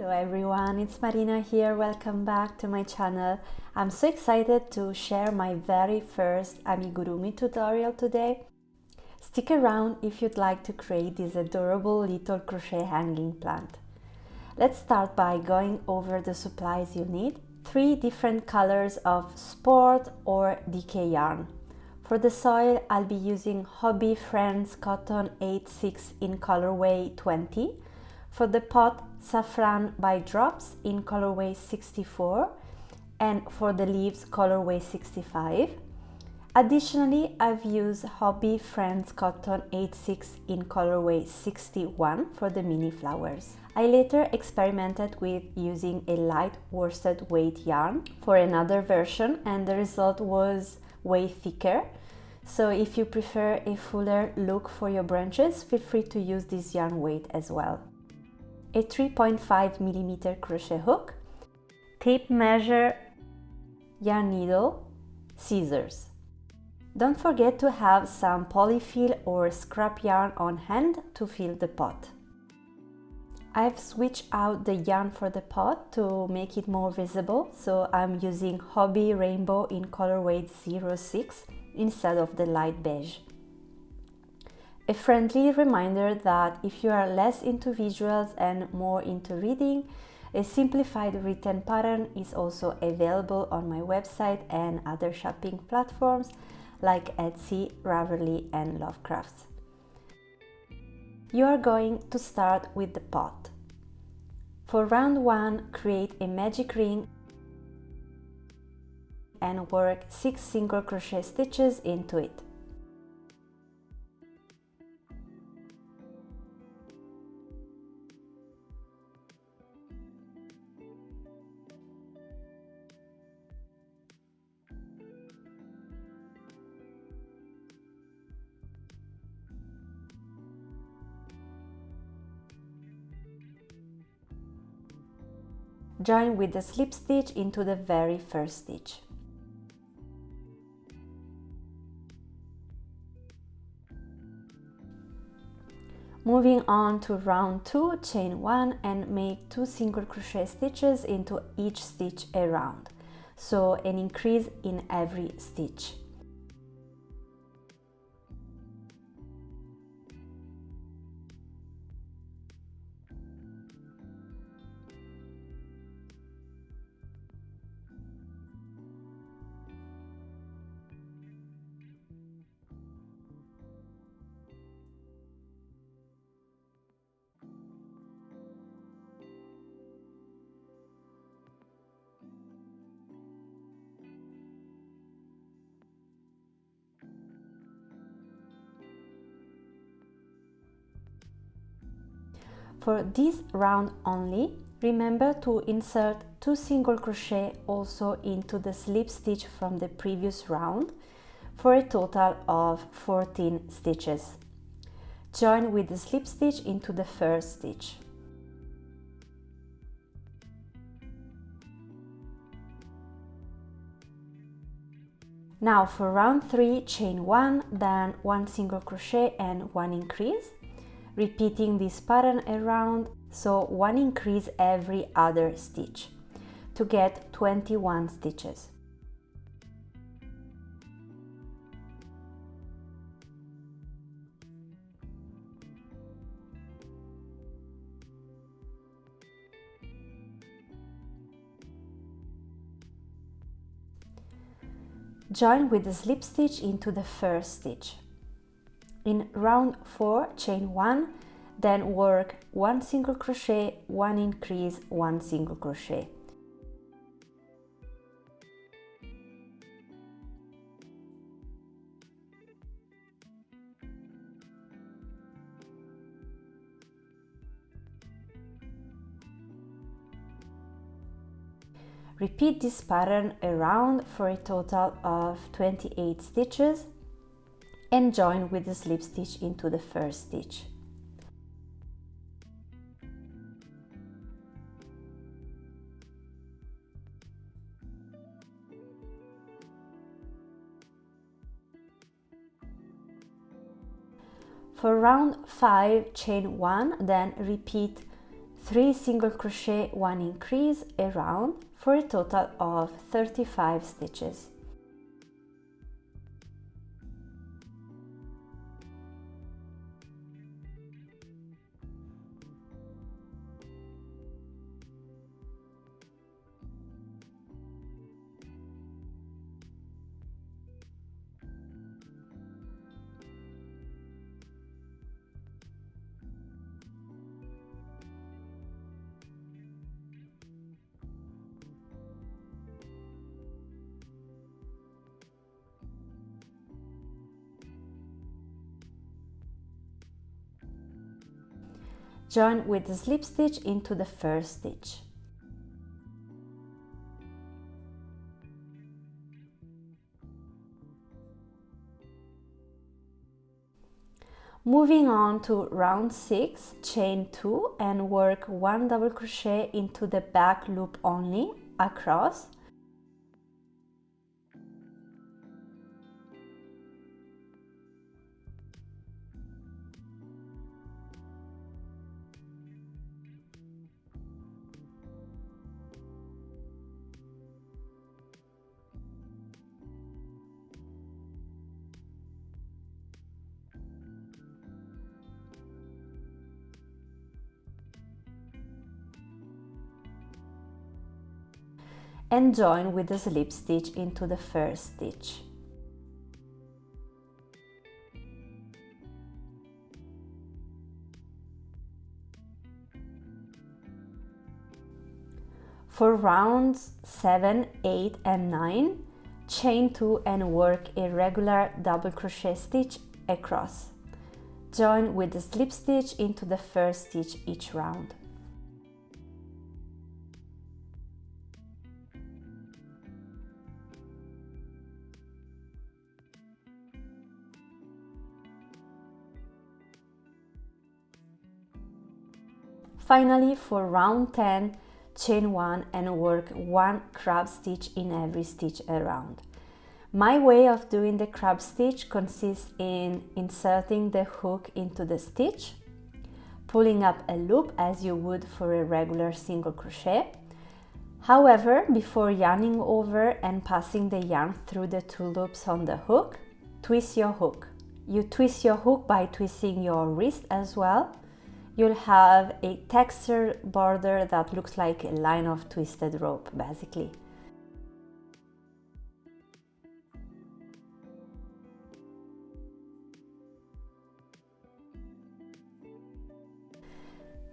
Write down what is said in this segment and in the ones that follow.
Hello everyone, it's Marina here. Welcome back to my channel. I'm so excited to share my very first amigurumi tutorial today. Stick around if you'd like to create this adorable little crochet hanging plant. Let's start by going over the supplies you need. 3 different colors of sport or DK yarn. For the soil, I'll be using Hobbii Friends Cotton 86 in colorway 20. For the pot, Safran by Drops in colorway 64, and for the leaves, colorway 65. Additionally, I've used Hobbii Friends Cotton 86 in colorway 61 for the mini flowers. I later experimented with using a light worsted weight yarn for another version, and the result was way thicker. So if you prefer a fuller look for your branches, feel free to use this yarn weight as well. A 3.5mm crochet hook, tape measure, yarn needle, scissors. Don't forget to have some polyfill or scrap yarn on hand to fill the pot. I've switched out the yarn for the pot to make it more visible, so I'm using Hobbii Rainbow in colorway 06 instead of the light beige. A friendly reminder that if you are less into visuals and more into reading, a simplified written pattern is also available on my website and other shopping platforms like Etsy, Ravelry and Lovecrafts. You are going to start with the pot. For round 1, create a magic ring and work 6 single crochet stitches into it. Join with the slip stitch into the very first stitch. Moving on to round 2, chain 1 and make 2 single crochet stitches into each stitch around, so an increase in every stitch. For this round only, remember to insert 2 single crochet also into the slip stitch from the previous round for a total of 14 stitches. Join with the slip stitch into the first stitch. Now for round 3, chain 1, then 1 single crochet and 1 increase. Repeating this pattern around, so 1 increase every other stitch to get 21 stitches. Join with the slip stitch into the first stitch. In round 4, chain 1, then work 1 single crochet, 1 increase, 1 single crochet. Repeat this pattern around for a total of 28 stitches and join with the slip stitch into the first stitch. For round 5, chain 1, then repeat 3 single crochet, 1 increase around for a total of 35 stitches. Join with the slip stitch into the first stitch. Moving on to round 6, chain 2 and work 1 double crochet into the back loop only across. And join with the slip stitch into the first stitch. For rounds 7, 8 and 9, chain 2 and work a regular double crochet stitch across. Join with the slip stitch into the first stitch each round. Finally, for round 10, chain 1 and work 1 crab stitch in every stitch around. My way of doing the crab stitch consists in inserting the hook into the stitch, pulling up a loop as you would for a regular single crochet. However, before yarning over and passing the yarn through the 2 loops on the hook, twist your hook. You twist your hook by twisting your wrist as well. You'll have a textured border that looks like a line of twisted rope, basically.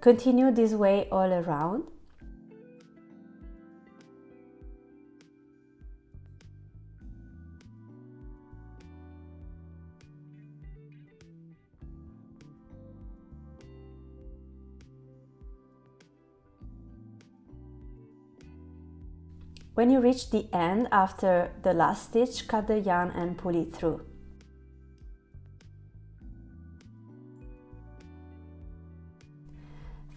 Continue this way all around. When you reach the end after the last stitch, cut the yarn and pull it through.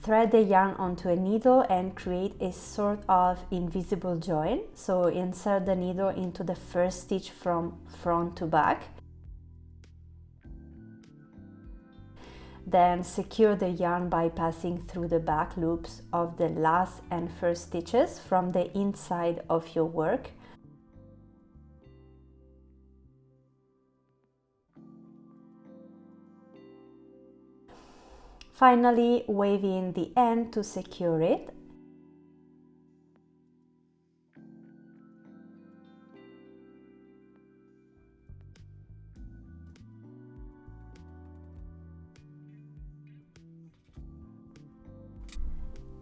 Thread the yarn onto a needle and create a sort of invisible join. So insert the needle into the first stitch from front to back. Then secure the yarn by passing through the back loops of the last and first stitches from the inside of your work. Finally, wave in the end to secure it.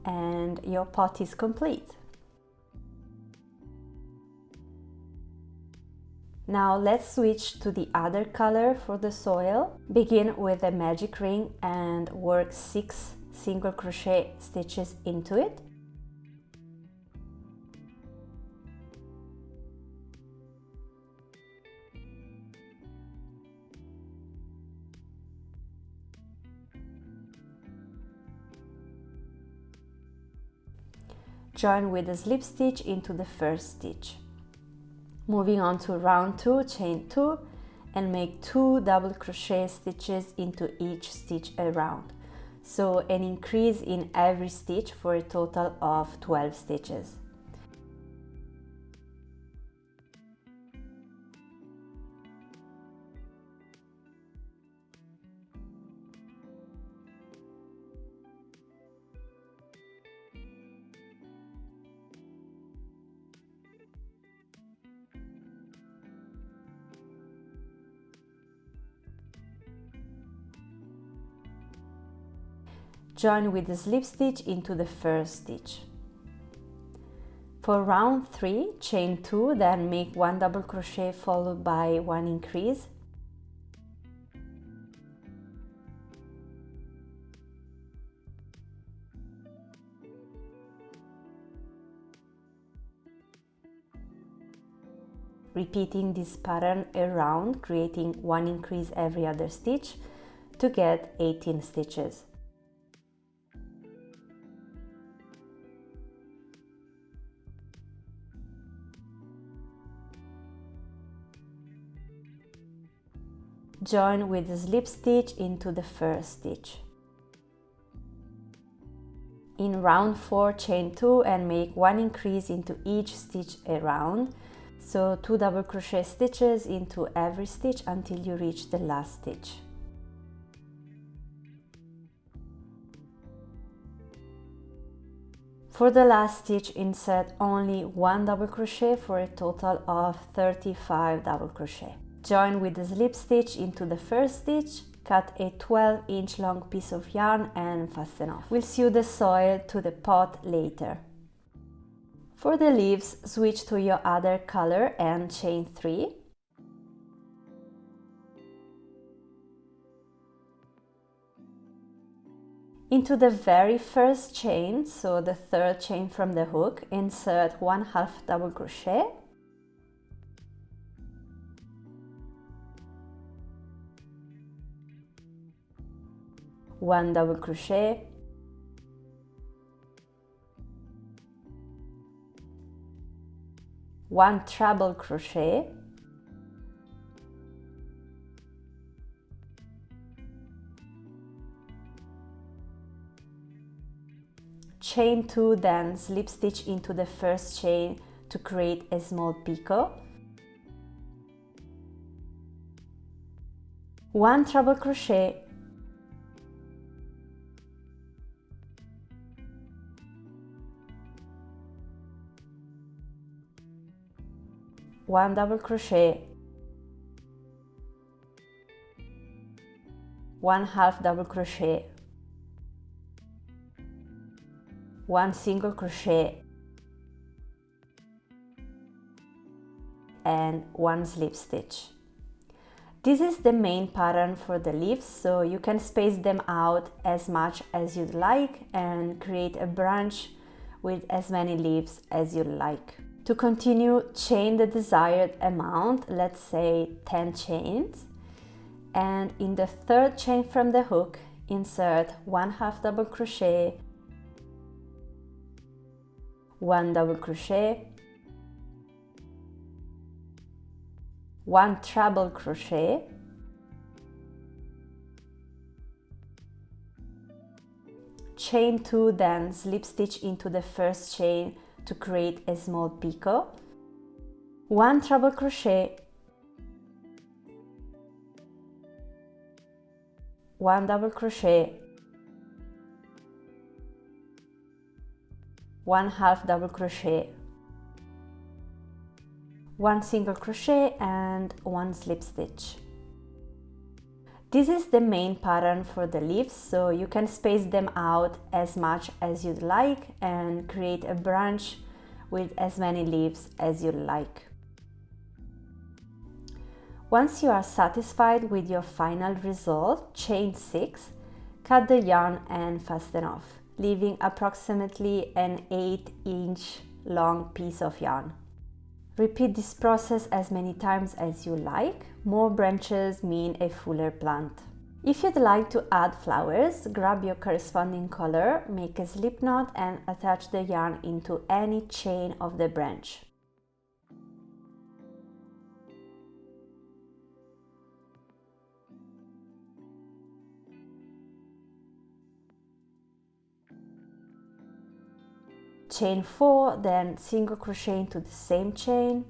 And your pot is complete. Now let's switch to the other color for the soil. Begin with a magic ring and work 6 single crochet stitches into it. Join with a slip stitch into the first stitch. Moving on to round 2, chain 2 and make 2 double crochet stitches into each stitch around. so an increase in every stitch for a total of 12 stitches. Join with the slip stitch into the first stitch. For round 3, chain 2, then make 1 double crochet followed by 1 increase. Repeating this pattern around, creating 1 increase every other stitch to get 18 stitches. Join with the slip stitch into the first stitch. In round 4, chain 2 and make 1 increase into each stitch around, so 2 double crochet stitches into every stitch until you reach the last stitch. For the last stitch, insert only 1 double crochet for a total of 35 double crochet. Join with the slip stitch into the first stitch, cut a 12-inch long piece of yarn and fasten off. We'll sew the soil to the pot later. For the leaves, switch to your other color and chain 3. Into the very first chain, so the third chain from the hook, insert 1/2 double crochet. One double crochet, one treble crochet, chain 2, then slip stitch into the first chain to create a small picot, one treble crochet, one double crochet, 1/2 double crochet, one single crochet and one slip stitch. This is the main pattern for the leaves, so you can space them out as much as you'd like and create a branch with as many leaves as you like. To continue, chain the desired amount, let's say 10 chains, and in the third chain from the hook, insert 1/2 double crochet, one double crochet, one treble crochet, chain 2, then slip stitch into the first chain to create a small picot, one treble crochet, one double crochet, 1/2 double crochet, one single crochet and one slip stitch. This is the main pattern for the leaves, so you can space them out as much as you'd like and create a branch with as many leaves as you like. Once you are satisfied with your final result, chain 6, cut the yarn and fasten off, leaving approximately an 8-inch long piece of yarn. Repeat this process as many times as you like. More branches mean a fuller plant. If you'd like to add flowers, grab your corresponding color, make a slip knot and attach the yarn into any chain of the branch. chain 4, then single crochet into the same chain,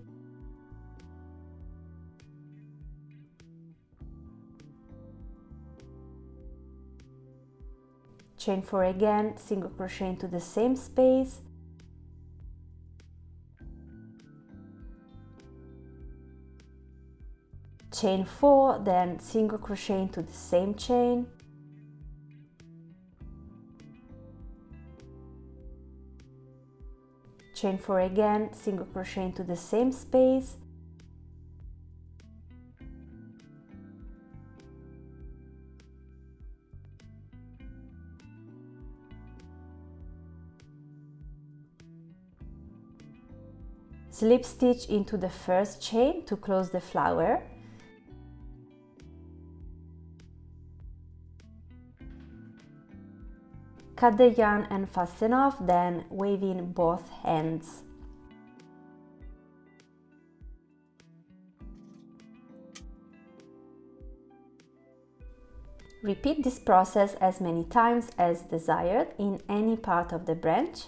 chain 4 again, single crochet into the same space, chain 4, then single crochet into the same chain, chain 4 again, single crochet into the same space, slip stitch into the first chain to close the flower, cut the yarn and fasten off, then weave in both ends. Repeat this process as many times as desired in any part of the branch.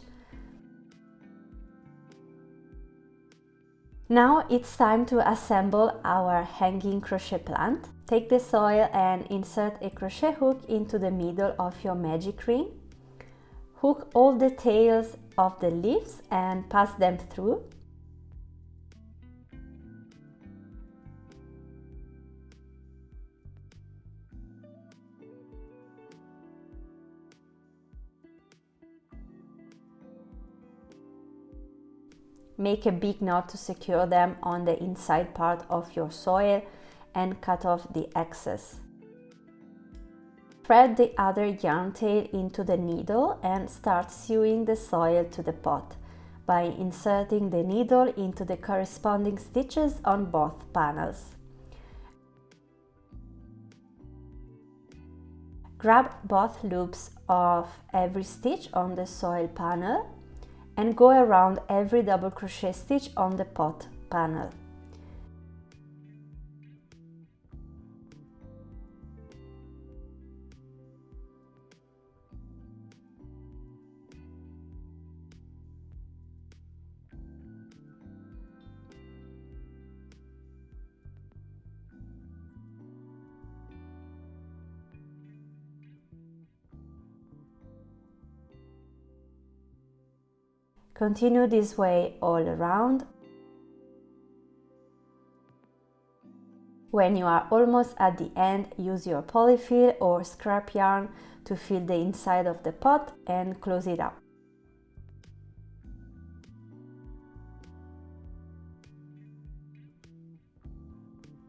Now it's time to assemble our hanging crochet plant. Take the soil and insert a crochet hook into the middle of your magic ring. Hook all the tails of the leaves and pass them through. Make a big knot to secure them on the inside part of your soil and cut off the excess. Thread the other yarn tail into the needle and start sewing the soil to the pot by inserting the needle into the corresponding stitches on both panels. Grab both loops of every stitch on the soil panel and go around every double crochet stitch on the pot panel. Continue this way all around. When you are almost at the end, use your polyfill or scrap yarn to fill the inside of the pot and close it up.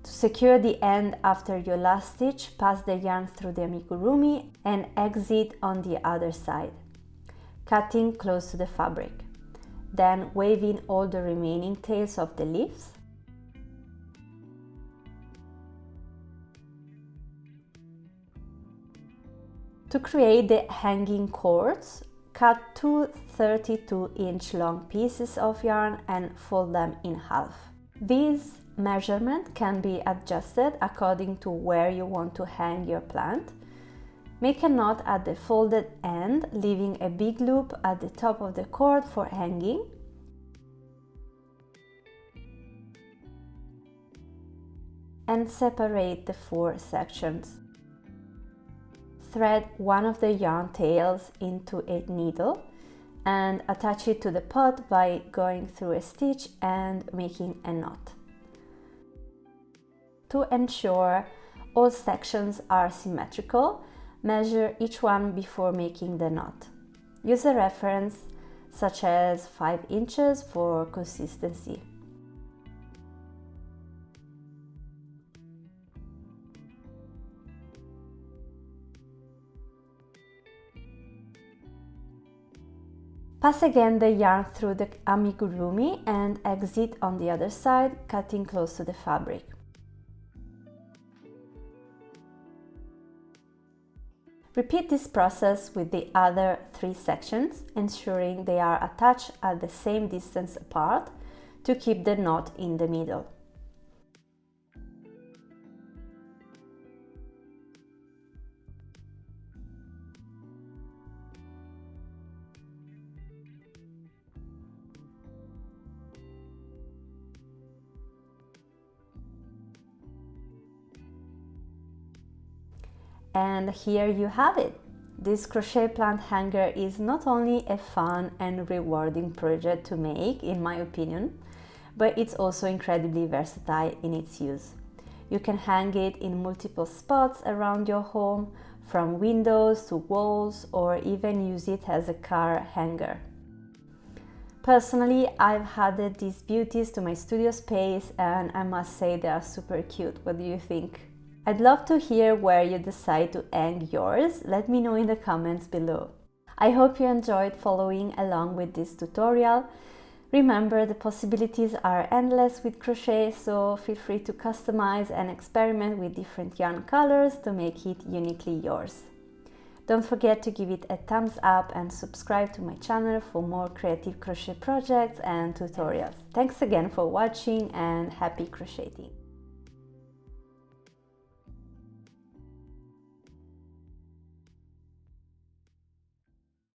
To secure the end after your last stitch, pass the yarn through the amigurumi and exit on the other side, cutting close to the fabric. Then weave in all the remaining tails of the leaves. To create the hanging cords, cut two 32-inch long pieces of yarn and fold them in half. This measurement can be adjusted according to where you want to hang your plant. Make a knot at the folded end, leaving a big loop at the top of the cord for hanging. And separate the 4 sections. Thread one of the yarn tails into a needle and attach it to the pot by going through a stitch and making a knot. To ensure all sections are symmetrical, measure each one before making the knot. Use a reference such as 5 inches for consistency. Pass again the yarn through the amigurumi and exit on the other side, cutting close to the fabric. Repeat this process with the other 3 sections, ensuring they are attached at the same distance apart to keep the knot in the middle. And here you have it. This crochet plant hanger is not only a fun and rewarding project to make, in my opinion, but it's also incredibly versatile in its use. You can hang it in multiple spots around your home, from windows to walls, or even use it as a car hanger. Personally, I've added these beauties to my studio space and I must say they are super cute. What do you think? I'd love to hear where you decide to hang yours. Let me know in the comments below. I hope you enjoyed following along with this tutorial. Remember, the possibilities are endless with crochet, so feel free to customize and experiment with different yarn colors to make it uniquely yours. Don't forget to give it a thumbs up and subscribe to my channel for more creative crochet projects and tutorials. Thanks again for watching and happy crocheting!